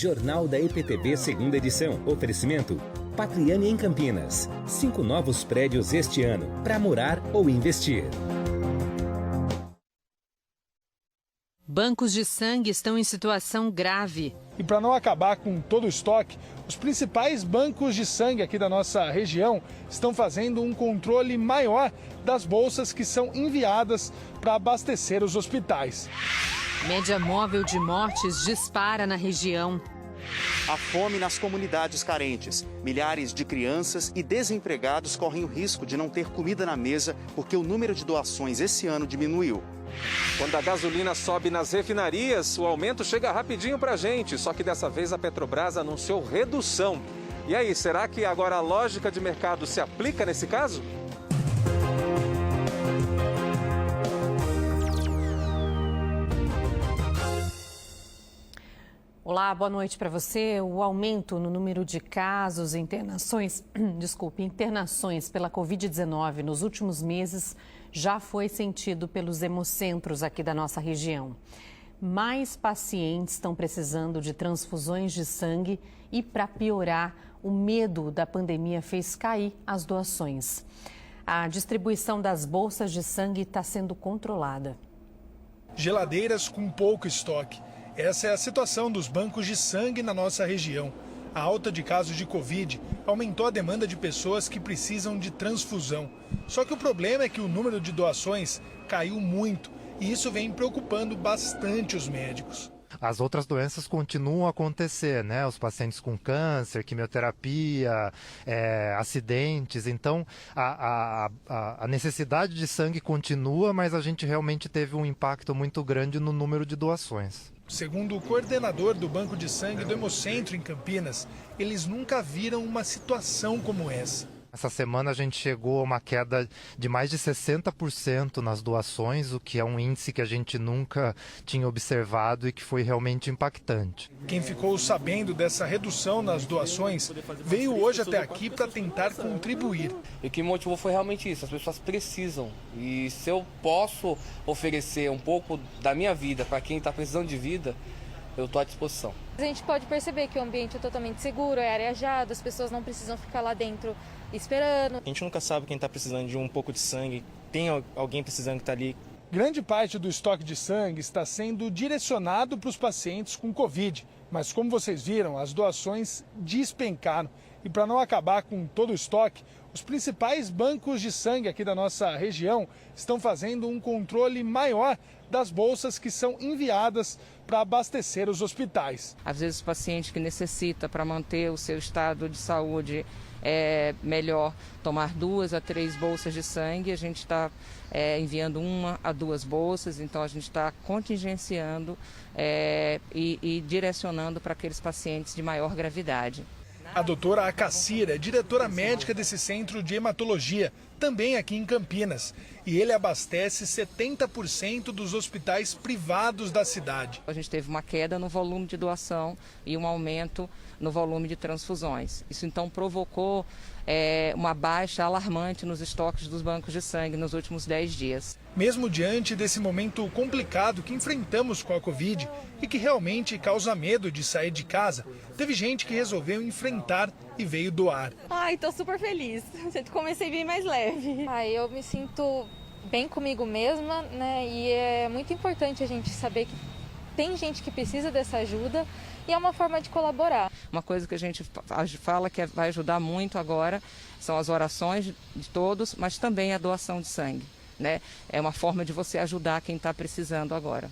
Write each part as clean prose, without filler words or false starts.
Jornal da EPTB, segunda edição. Oferecimento Patriani em Campinas. 5 novos prédios este ano para morar ou investir. Bancos de sangue estão em situação grave. E para não acabar com todo o estoque, os principais bancos de sangue aqui da nossa região estão fazendo um controle maior das bolsas que são enviadas para abastecer os hospitais. Média móvel de mortes dispara na região. A fome nas comunidades carentes. Milhares de crianças e desempregados correm o risco de não ter comida na mesa porque o número de doações esse ano diminuiu. Quando a gasolina sobe nas refinarias, o aumento chega rapidinho pra gente. Só que dessa vez a Petrobras anunciou redução. E aí, será que agora a lógica de mercado se aplica nesse caso? Olá, boa noite para você. O aumento no número de casos e internações pela Covid-19 nos últimos meses já foi sentido pelos hemocentros aqui da nossa região. Mais pacientes estão precisando de transfusões de sangue e, para piorar, o medo da pandemia fez cair as doações. A distribuição das bolsas de sangue está sendo controlada. Geladeiras com pouco estoque. Essa é a situação dos bancos de sangue na nossa região. A alta de casos de Covid aumentou a demanda de pessoas que precisam de transfusão. Só que o problema é que o número de doações caiu muito e isso vem preocupando bastante os médicos. As outras doenças continuam a acontecer, né? Os pacientes com câncer, quimioterapia, acidentes. Então, a necessidade de sangue continua, mas a gente realmente teve um impacto muito grande no número de doações. Segundo o coordenador do Banco de Sangue do Hemocentro em Campinas, eles nunca viram uma situação como essa. Essa semana a gente chegou a uma queda de mais de 60% nas doações, o que é um índice que a gente nunca tinha observado e que foi realmente impactante. Quem ficou sabendo dessa redução nas doações veio hoje até aqui para tentar contribuir. E o que me motivou foi realmente isso, as pessoas precisam. E se eu posso oferecer um pouco da minha vida para quem está precisando de vida, eu estou à disposição. A gente pode perceber que o ambiente é totalmente seguro, é arejado, as pessoas não precisam ficar lá dentro esperando. A gente nunca sabe quem está precisando de um pouco de sangue, tem alguém precisando que está ali. Grande parte do estoque de sangue está sendo direcionado para os pacientes com Covid, mas como vocês viram, as doações despencaram. E para não acabar com todo o estoque, os principais bancos de sangue aqui da nossa região estão fazendo um controle maior das bolsas que são enviadas para abastecer os hospitais. Às vezes o paciente que necessita para manter o seu estado de saúde melhor tomar 2 a 3 bolsas de sangue, a gente está enviando 1 a 2 bolsas, então a gente está contingenciando e direcionando para aqueles pacientes de maior gravidade. A doutora Acacira é diretora médica desse centro de hematologia, também aqui em Campinas. E ele abastece 70% dos hospitais privados da cidade. A gente teve uma queda no volume de doação e um aumento no volume de transfusões. Isso então provocou uma baixa alarmante nos estoques dos bancos de sangue nos últimos 10 dias. Mesmo diante desse momento complicado que enfrentamos com a Covid e que realmente causa medo de sair de casa, teve gente que resolveu enfrentar e veio doar. Ai, tô super feliz. Comecei bem mais leve. Ai, eu me sinto bem comigo mesma, né? E é muito importante a gente saber que tem gente que precisa dessa ajuda e é uma forma de colaborar. Uma coisa que a gente fala que vai ajudar muito agora são as orações de todos, mas também a doação de sangue, né? É uma forma de você ajudar quem está precisando agora.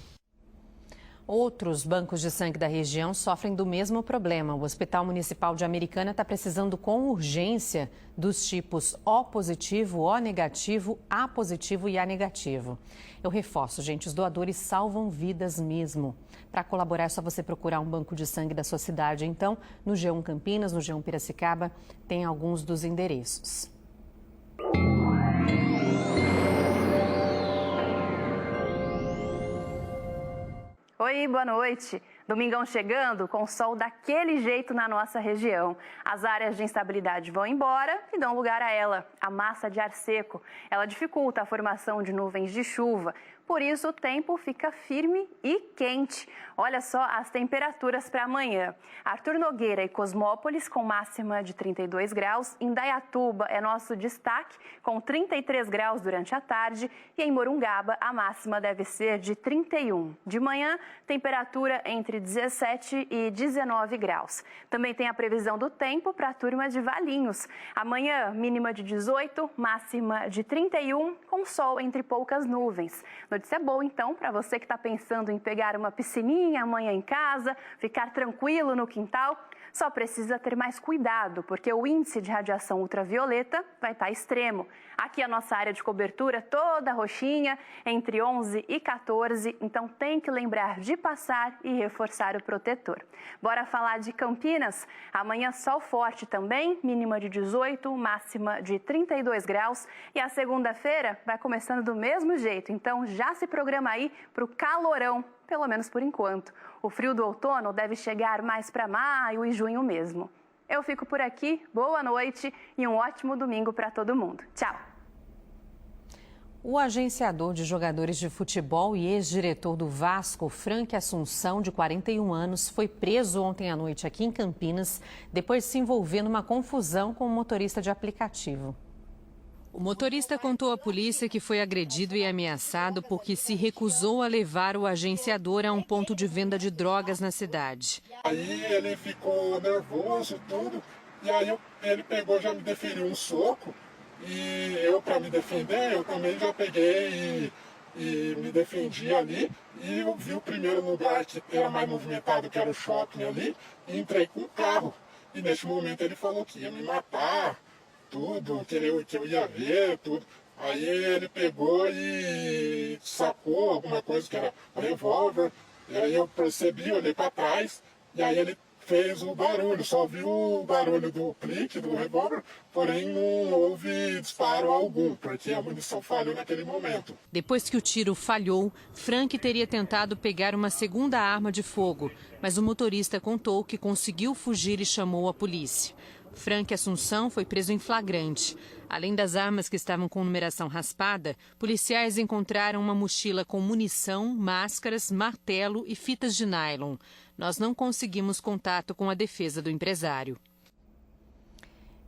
Outros bancos de sangue da região sofrem do mesmo problema. O Hospital Municipal de Americana está precisando com urgência dos tipos O positivo, O negativo, A positivo e A negativo. Eu reforço, gente, os doadores salvam vidas mesmo. Para colaborar é só você procurar um banco de sangue da sua cidade. Então, no G1 Campinas, no G1 Piracicaba, tem alguns dos endereços. Oi, boa noite. Domingão chegando com sol daquele jeito na nossa região. As áreas de instabilidade vão embora e dão lugar a ela, a massa de ar seco. Ela dificulta a formação de nuvens de chuva. por isso o tempo fica firme e quente. Olha só as temperaturas para amanhã. Arthur Nogueira e Cosmópolis com máxima de 32 graus. Indaiatuba é nosso destaque com 33 graus durante a tarde. E em Morungaba a máxima deve ser de 31. De manhã, temperatura entre 17 e 19 graus. Também tem a previsão do tempo para a turma de Valinhos. Amanhã, mínima de 18, máxima de 31, com sol entre poucas nuvens. Notícia boa, então, para você que está pensando em pegar uma piscininha amanhã em casa, ficar tranquilo no quintal. Só precisa ter mais cuidado, porque o índice de radiação ultravioleta vai estar extremo. Aqui a nossa área de cobertura toda roxinha, entre 11 e 14, então tem que lembrar de passar e reforçar o protetor. Bora falar de Campinas? Amanhã sol forte também, mínima de 18, máxima de 32 graus. E a segunda-feira vai começando do mesmo jeito, então já se programa aí para o calorão, pelo menos por enquanto. O frio do outono deve chegar mais para maio e junho mesmo. Eu fico por aqui, boa noite e um ótimo domingo para todo mundo. Tchau! O agenciador de jogadores de futebol e ex-diretor do Vasco, Frank Assunção, de 41 anos, foi preso ontem à noite aqui em Campinas, depois de se envolver numa confusão com um motorista de aplicativo. O motorista contou à polícia que foi agredido e ameaçado porque se recusou a levar o agenciador a um ponto de venda de drogas na cidade. Aí ele ficou nervoso, tudo, e aí ele pegou, já me deferiu um soco, e eu, para me defender, eu também já peguei e me defendi ali, e eu vi o primeiro lugar que era mais movimentado, que era o shopping ali, e entrei com o carro. E nesse momento ele falou que ia me matar, tudo, que eu ia ver, tudo. Aí ele pegou e sacou alguma coisa que era um revólver, e aí eu percebi, olhei para trás, e aí ele fez o barulho, só viu o barulho do clique do revólver, porém não houve disparo algum, porque a munição falhou naquele momento. Depois que o tiro falhou, Frank teria tentado pegar uma segunda arma de fogo, mas o motorista contou que conseguiu fugir e chamou a polícia. Frank Assunção foi preso em flagrante. Além das armas que estavam com numeração raspada, policiais encontraram uma mochila com munição, máscaras, martelo e fitas de nylon. Nós não conseguimos contato com a defesa do empresário.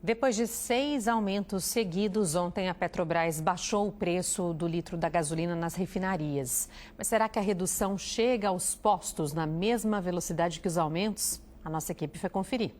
Depois de 6 aumentos seguidos, ontem a Petrobras baixou o preço do litro da gasolina nas refinarias. Mas será que a redução chega aos postos na mesma velocidade que os aumentos? A nossa equipe foi conferir.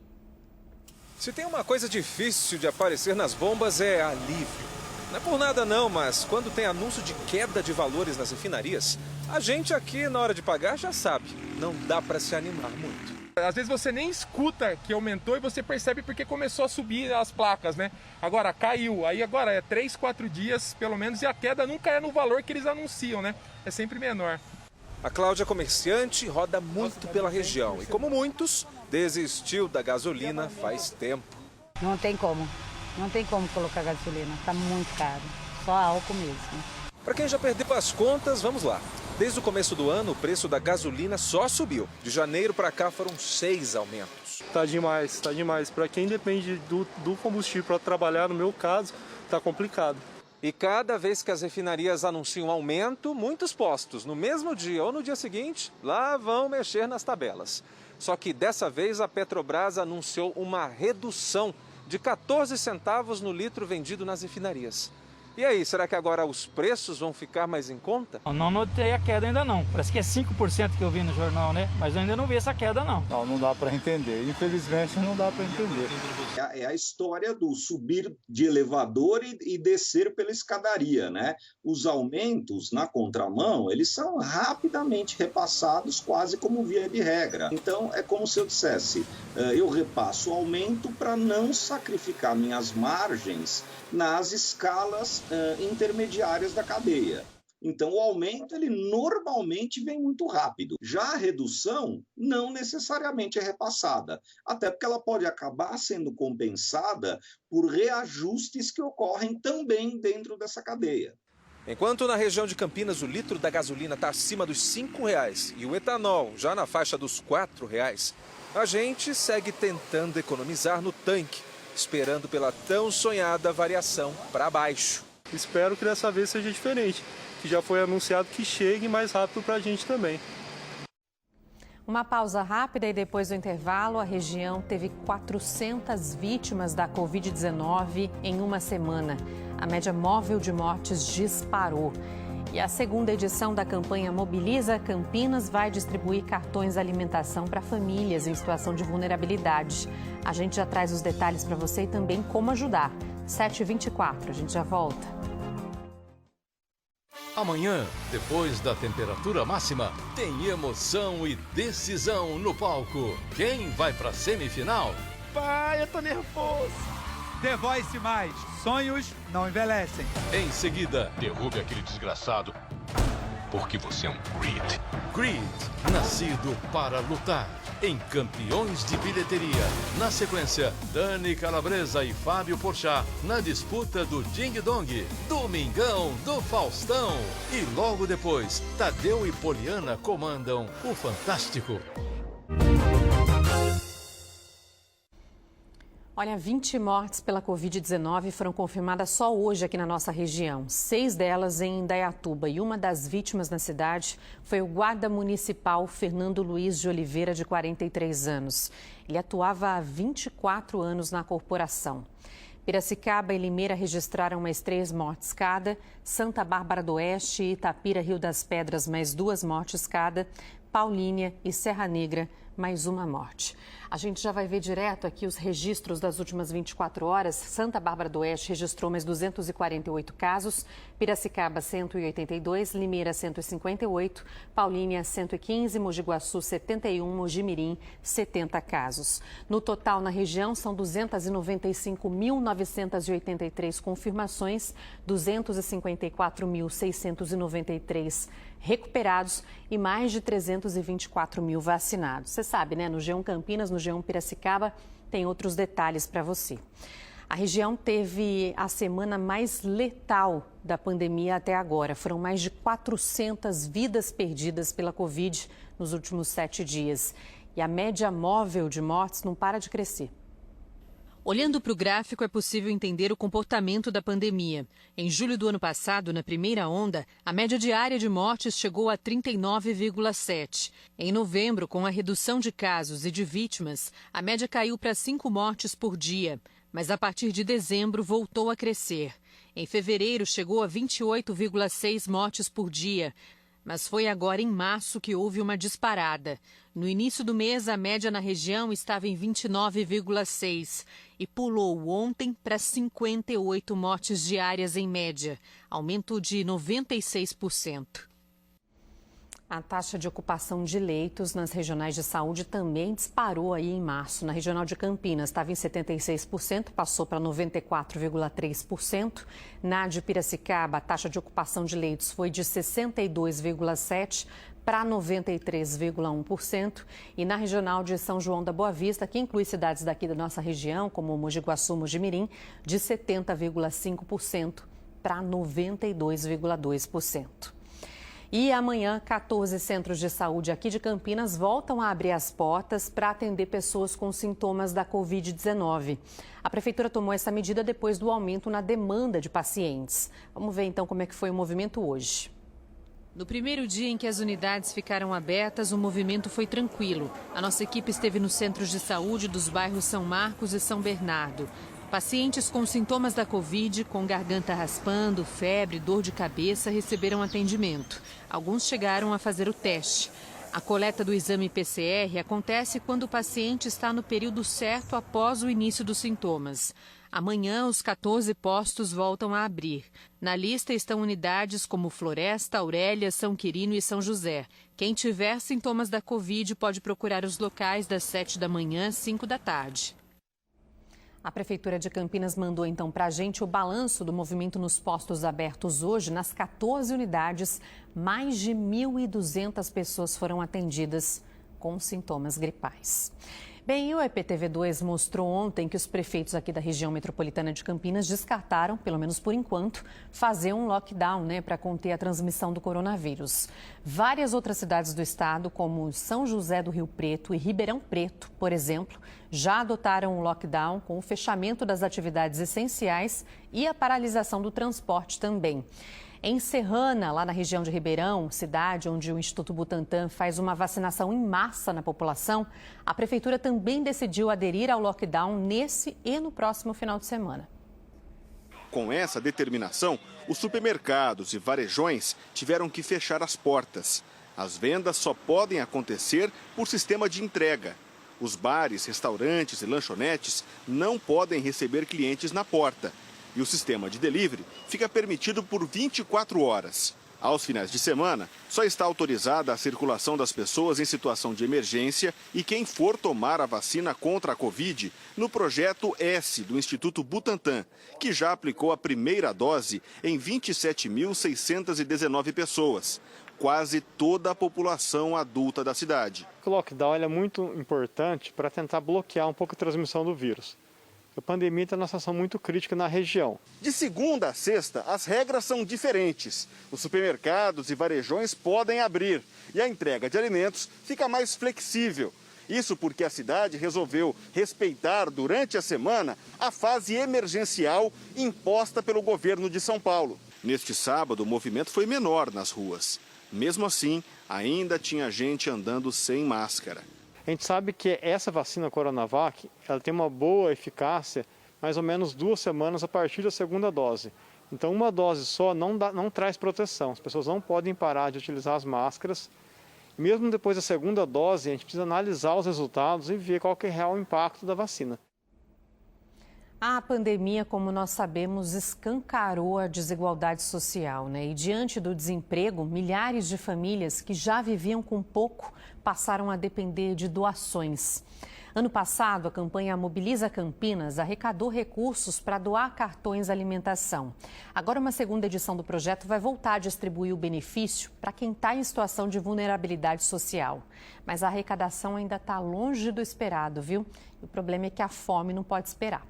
Se tem uma coisa difícil de aparecer nas bombas é alívio. Não é por nada não, mas quando tem anúncio de queda de valores nas refinarias, a gente aqui na hora de pagar já sabe, não dá para se animar muito. Às vezes você nem escuta que aumentou e você percebe porque começou a subir as placas, né? Agora caiu, aí agora é 3, 4 dias pelo menos e a queda nunca é no valor que eles anunciam, né? É sempre menor. A Cláudia é comerciante, roda muito pela região e, como muitos, desistiu da gasolina faz tempo. Não tem como colocar gasolina, tá muito caro, só álcool mesmo. Para quem já perdeu as contas, vamos lá. Desde o começo do ano, o preço da gasolina só subiu. De janeiro para cá foram 6 aumentos. Tá demais. Para quem depende do combustível para trabalhar, no meu caso, tá complicado. E cada vez que as refinarias anunciam aumento, muitos postos, no mesmo dia ou no dia seguinte, lá vão mexer nas tabelas. Só que dessa vez a Petrobras anunciou uma redução de 14 centavos no litro vendido nas refinarias. E aí, será que agora os preços vão ficar mais em conta? Eu não notei a queda ainda não. Parece que é 5% que eu vi no jornal, né? Mas eu ainda não vi essa queda não. Não dá para entender. Infelizmente não dá para entender. É a história do subir de elevador e descer pela escadaria, né? Os aumentos na contramão, eles são rapidamente repassados quase como via de regra. Então, é como se eu dissesse, eu repasso o aumento para não sacrificar minhas margens nas escalas intermediárias da cadeia. Então, o aumento, ele normalmente vem muito rápido. Já a redução não necessariamente é repassada, até porque ela pode acabar sendo compensada por reajustes que ocorrem também dentro dessa cadeia. Enquanto na região de Campinas o litro da gasolina está acima dos R$ 5,00 e o etanol já na faixa dos R$ 4,00, a gente segue tentando economizar no tanque, esperando pela tão sonhada variação para baixo. Espero que dessa vez seja diferente. que já foi anunciado que chegue mais rápido para a gente também. Uma pausa rápida e depois do intervalo, a região teve 400 vítimas da Covid-19 em uma semana. A média móvel de mortes disparou. E a segunda edição da campanha Mobiliza Campinas vai distribuir cartões de alimentação para famílias em situação de vulnerabilidade. A gente já traz os detalhes para você e também como ajudar. 7h24, a gente já volta. Amanhã, depois da temperatura máxima, tem emoção e decisão no palco. Quem vai para a semifinal? Pai, eu tô nervoso. The Voice Mais. Sonhos não envelhecem. Em seguida, derrube aquele desgraçado, porque você é um Creed. Creed, nascido para lutar. Em Campeões de Bilheteria. Na sequência, Dani Calabresa e Fábio Porchat na disputa do Ding Dong. Domingão do Faustão. E logo depois, Tadeu e Poliana comandam o Fantástico. Olha, 20 mortes pela Covid-19 foram confirmadas só hoje aqui na nossa região. 6 delas em Indaiatuba. E uma das vítimas na cidade foi o guarda municipal Fernando Luiz de Oliveira, de 43 anos. Ele atuava há 24 anos na corporação. Piracicaba e Limeira registraram mais 3 mortes cada. Santa Bárbara do Oeste e Itapira, Rio das Pedras, mais 2 mortes cada. Paulínia e Serra Negra, mais 1 morte. A gente já vai ver direto aqui os registros das últimas 24 horas. Santa Bárbara do Oeste registrou mais 248 casos, Piracicaba 182, Limeira 158, Paulínia 115, Mogi Guaçu 71, Mogi-mirim 70 casos. No total na região são 295.983 confirmações, 254.693 recuperados e mais de 324 mil vacinados. Você sabe, né? No G1 Campinas, no G1 Piracicaba, tem outros detalhes para você. A região teve a semana mais letal da pandemia até agora. Foram mais de 400 vidas perdidas pela Covid nos últimos 7 dias. E a média móvel de mortes não para de crescer. Olhando para o gráfico, é possível entender o comportamento da pandemia. Em julho do ano passado, na primeira onda, a média diária de mortes chegou a 39,7. Em novembro, com a redução de casos e de vítimas, a média caiu para 5 mortes por dia. Mas a partir de dezembro voltou a crescer. Em fevereiro, chegou a 28,6 mortes por dia. Mas foi agora em março que houve uma disparada. No início do mês, a média na região estava em 29,6 e pulou ontem para 58 mortes diárias em média, aumento de 96%. A taxa de ocupação de leitos nas regionais de saúde também disparou aí em março. Na regional de Campinas estava em 76%, passou para 94,3%. Na de Piracicaba, a taxa de ocupação de leitos foi de 62,7% para 93,1%. E na regional de São João da Boa Vista, que inclui cidades daqui da nossa região, como Mogi Guaçu, Mogi-mirim, de 70,5% para 92,2%. E amanhã, 14 centros de saúde aqui de Campinas voltam a abrir as portas para atender pessoas com sintomas da Covid-19. A Prefeitura tomou essa medida depois do aumento na demanda de pacientes. Vamos ver então como é que foi o movimento hoje. No primeiro dia em que as unidades ficaram abertas, o movimento foi tranquilo. A nossa equipe esteve nos centros de saúde dos bairros São Marcos e São Bernardo. Pacientes com sintomas da Covid, com garganta raspando, febre, dor de cabeça, receberam atendimento. Alguns chegaram a fazer o teste. A coleta do exame PCR acontece quando o paciente está no período certo após o início dos sintomas. Amanhã, os 14 postos voltam a abrir. Na lista estão unidades como Floresta, Aurélia, São Quirino e São José. Quem tiver sintomas da Covid pode procurar os locais das 7 da manhã às 5 da tarde. A Prefeitura de Campinas mandou então para a gente o balanço do movimento nos postos abertos hoje. Nas 14 unidades, mais de 1.200 pessoas foram atendidas com sintomas gripais. Bem, o EPTV2 mostrou ontem que os prefeitos aqui da região metropolitana de Campinas descartaram, pelo menos por enquanto, fazer um lockdown, para conter a transmissão do coronavírus. Várias outras cidades do estado, como São José do Rio Preto e Ribeirão Preto, por exemplo, já adotaram um lockdown com o fechamento das atividades essenciais e a paralisação do transporte também. Em Serrana, lá na região de Ribeirão, cidade onde o Instituto Butantan faz uma vacinação em massa na população, a prefeitura também decidiu aderir ao lockdown nesse e no próximo final de semana. Com essa determinação, os supermercados e varejões tiveram que fechar as portas. As vendas só podem acontecer por sistema de entrega. Os bares, restaurantes e lanchonetes não podem receber clientes na porta. E o sistema de delivery fica permitido por 24 horas. Aos finais de semana, só está autorizada a circulação das pessoas em situação de emergência e quem for tomar a vacina contra a Covid no projeto S do Instituto Butantan, que já aplicou a primeira dose em 27.619 pessoas, quase toda a população adulta da cidade. O lockdown é muito importante para tentar bloquear um pouco a transmissão do vírus. A pandemia está numa situação muito crítica na região. De segunda a sexta, as regras são diferentes. Os supermercados e varejões podem abrir e a entrega de alimentos fica mais flexível. Isso porque a cidade resolveu respeitar durante a semana a fase emergencial imposta pelo governo de São Paulo. Neste sábado, o movimento foi menor nas ruas. Mesmo assim, ainda tinha gente andando sem máscara. A gente sabe que essa vacina Coronavac, ela tem uma boa eficácia, mais ou menos 2 semanas a partir da segunda dose. Então, uma dose só não traz proteção. As pessoas não podem parar de utilizar as máscaras. Mesmo depois da segunda dose, a gente precisa analisar os resultados e ver qual que é o real impacto da vacina. A pandemia, como nós sabemos, escancarou a desigualdade social, né? E diante do desemprego, milhares de famílias que já viviam com pouco passaram a depender de doações. Ano passado, a campanha Mobiliza Campinas arrecadou recursos para doar cartões alimentação. Agora, uma segunda edição do projeto vai voltar a distribuir o benefício para quem está em situação de vulnerabilidade social. Mas a arrecadação ainda está longe do esperado, viu? E o problema é que a fome não pode esperar.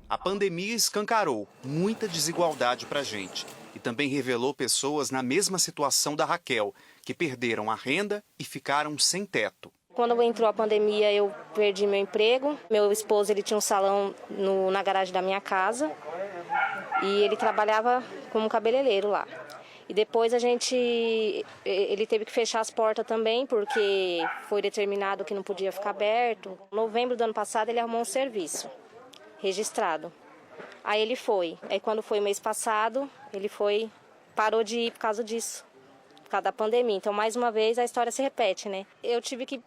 A pandemia escancarou muita desigualdade para a gente e também revelou pessoas na mesma situação da Raquel, que perderam a renda e ficaram sem teto. Quando entrou a pandemia, eu perdi meu emprego. Meu esposo ele tinha um salão na garagem da minha casa e ele trabalhava como cabeleireiro lá. E depois ele teve que fechar as portas também, porque foi determinado que não podia ficar aberto. Em novembro do ano passado, ele arrumou um serviço registrado. Aí ele foi. Aí quando foi o mês passado, parou de ir por causa disso, por causa da pandemia. Então, mais uma vez, a história se repete, né? Eu tive que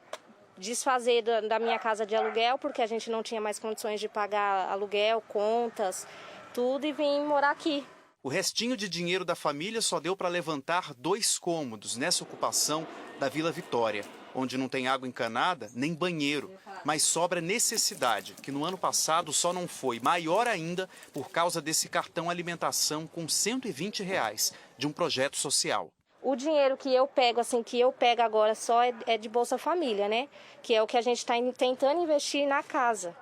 desfazer da minha casa de aluguel, porque a gente não tinha mais condições de pagar aluguel, contas, tudo, e vim morar aqui. O restinho de dinheiro da família só deu para levantar 2 cômodos nessa ocupação da Vila Vitória, onde não tem água encanada nem banheiro, mas sobra necessidade, que no ano passado só não foi maior ainda por causa desse cartão alimentação com R$120 de um projeto social. O dinheiro que eu pego, agora só é de Bolsa Família, né? Que é o que a gente está tentando investir na casa.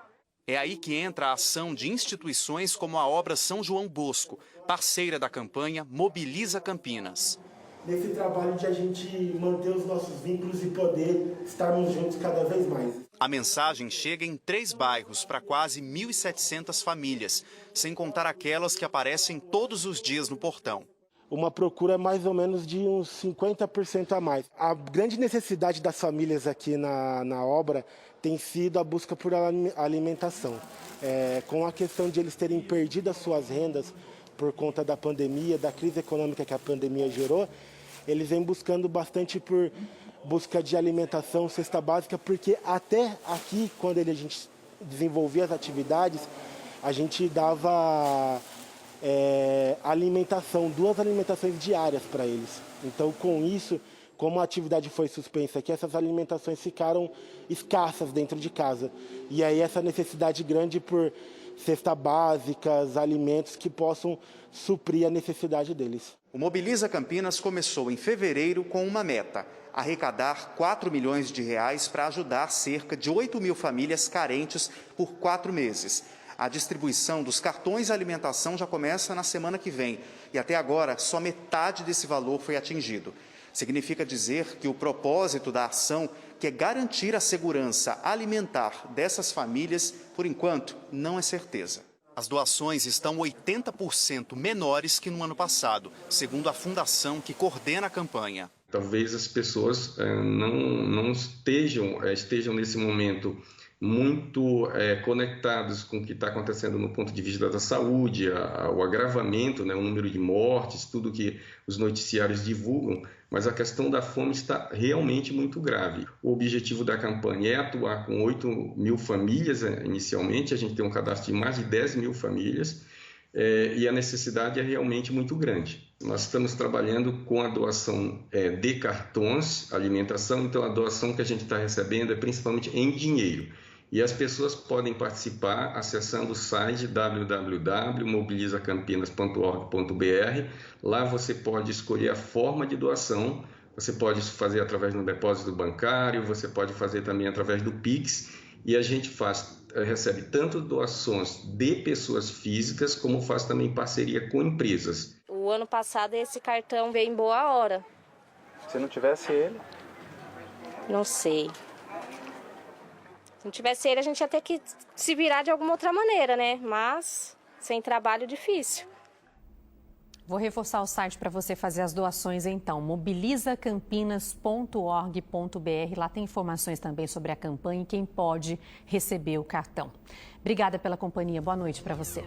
É aí que entra a ação de instituições como a Obra São João Bosco, parceira da campanha Mobiliza Campinas. Nesse trabalho de a gente manter os nossos vínculos e poder estarmos juntos cada vez mais. A mensagem chega em 3 bairros para quase 1.700 famílias, sem contar aquelas que aparecem todos os dias no portão. Uma procura mais ou menos de uns 50% a mais. A grande necessidade das famílias aqui na obra tem sido a busca por alimentação. Com a questão de eles terem perdido as suas rendas por conta da pandemia, da crise econômica que a pandemia gerou, eles vêm buscando bastante por busca de alimentação, cesta básica, porque até aqui, quando a gente desenvolvia as atividades, a gente dava alimentação, 2 alimentações diárias para eles. Então, com isso, como a atividade foi suspensa aqui, essas alimentações ficaram escassas dentro de casa. E aí essa necessidade grande por cesta básicas, alimentos que possam suprir a necessidade deles. O Mobiliza Campinas começou em fevereiro com uma meta: arrecadar R$4 milhões para ajudar cerca de 8.000 famílias carentes por 4 meses. A distribuição dos cartões alimentação já começa na semana que vem e até agora só metade desse valor foi atingido. Significa dizer que o propósito da ação, que é garantir a segurança alimentar dessas famílias, por enquanto, não é certeza. As doações estão 80% menores que no ano passado, segundo a fundação que coordena a campanha. Talvez as pessoas não estejam nesse momento muito conectados com o que está acontecendo no ponto de vista da saúde, o agravamento, né, o número de mortes, tudo que os noticiários divulgam, mas a questão da fome está realmente muito grave. O objetivo da campanha é atuar com 8 mil famílias inicialmente, a gente tem um cadastro de mais de 10 mil famílias, e a necessidade é realmente muito grande. Nós estamos trabalhando com a doação de cartões, alimentação, então a doação que a gente está recebendo é principalmente em dinheiro. E as pessoas podem participar acessando o site www.mobilizacampinas.org.br. Lá você pode escolher a forma de doação, você pode fazer através do depósito bancário, você pode fazer também através do Pix, e a gente recebe tanto doações de pessoas físicas, como faz também parceria com empresas. O ano passado esse cartão veio em boa hora. Se não tivesse ele? Não sei. Se não tivesse ele, a gente ia ter que se virar de alguma outra maneira, né? Mas sem trabalho, difícil. Vou reforçar o site para você fazer as doações então, mobilizacampinas.org.br. Lá tem informações também sobre a campanha e quem pode receber o cartão. Obrigada pela companhia, boa noite para você.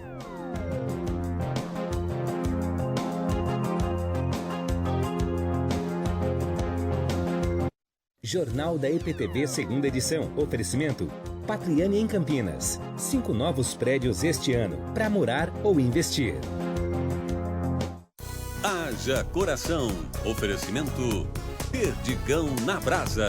Jornal da EPTV, segunda edição. Oferecimento Patriani em Campinas. 5 novos prédios este ano para morar ou investir. Haja coração. Oferecimento Perdigão na Brasa.